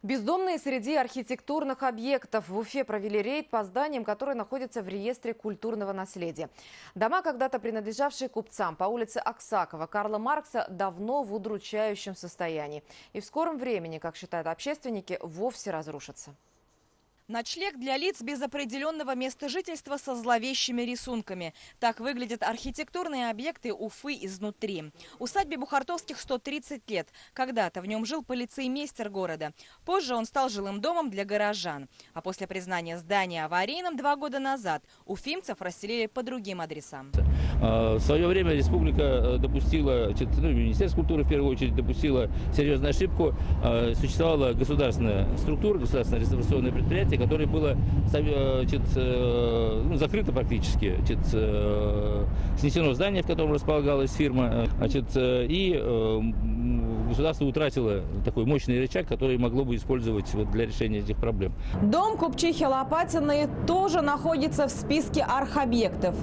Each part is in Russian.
Бездомные среди архитектурных объектов. В Уфе провели рейд по зданиям, которые находятся в реестре культурного наследия. Дома, когда-то принадлежавшие купцам по улице Аксакова, Карла Маркса, давно в удручающем состоянии. И в скором времени, как считают общественники, вовсе разрушатся. Ночлег для лиц без определенного места жительства со зловещими рисунками. Так выглядят архитектурные объекты Уфы изнутри. Усадьбе Бухартовских 130 лет. Когда-то в нем жил полицеймейстер города. Позже он стал жилым домом для горожан. А после признания здания аварийным 2 года назад уфимцев расселили по другим адресам. В свое время республика допустила, Министерство культуры в первую очередь допустило серьезную ошибку. Существовала государственная структура, государственное реставрационное предприятие, которое было закрыто практически. Снесено здание, в котором располагалась фирма. И государство утратило такой мощный рычаг, который могло бы использовать для решения этих проблем. Дом купчихи Лопатиной тоже находится в списке архобъектов.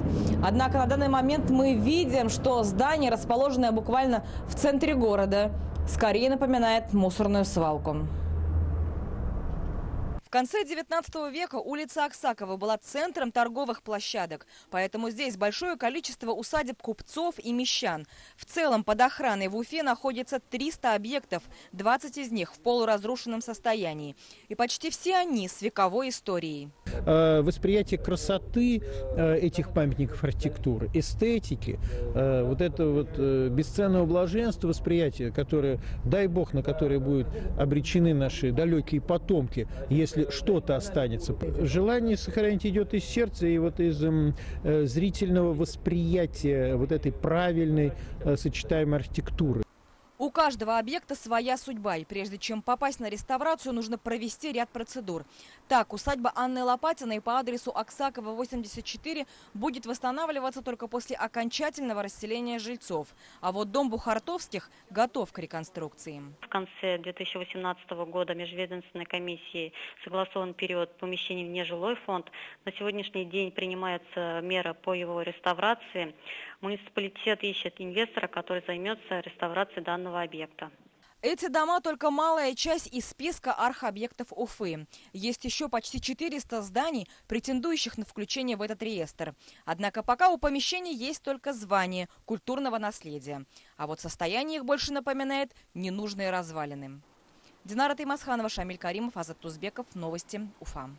Однако на данный момент мы видим, что здание, расположенное буквально в центре города, скорее напоминает мусорную свалку. В конце 19 века улица Аксакова была центром торговых площадок, поэтому здесь большое количество усадеб купцов и мещан. В целом под охраной в Уфе находится 300 объектов, 20 из них в полуразрушенном состоянии. И почти все они с вековой историей. Восприятие красоты этих памятников архитектуры, эстетики, вот это вот бесценного блаженства восприятия, которое, дай бог, на которое будут обречены наши далекие потомки, если что-то останется. Желание сохранить идет из сердца и вот из зрительного восприятия вот этой правильной сочетаемой архитектуры. У каждого объекта своя судьба, и прежде чем попасть на реставрацию, нужно провести ряд процедур. Так, усадьба Анны Лопатиной по адресу Аксакова, 84 будет восстанавливаться только после окончательного расселения жильцов. А вот дом Бухартовских готов к реконструкции. В конце 2018 года межведомственной комиссией согласован период помещений в нежилой фонд. На сегодняшний день принимается мера по его реставрации. Муниципалитет ищет инвестора, который займется реставрацией данного объекта. Эти дома только малая часть из списка архобъектов Уфы. Есть еще почти 400 зданий, претендующих на включение в этот реестр. Однако пока у помещений есть только звание культурного наследия. А вот состояние их больше напоминает ненужные развалины. Динара Таймасханова, Шамиль Каримов, Азат Тузбеков. Новости Уфа.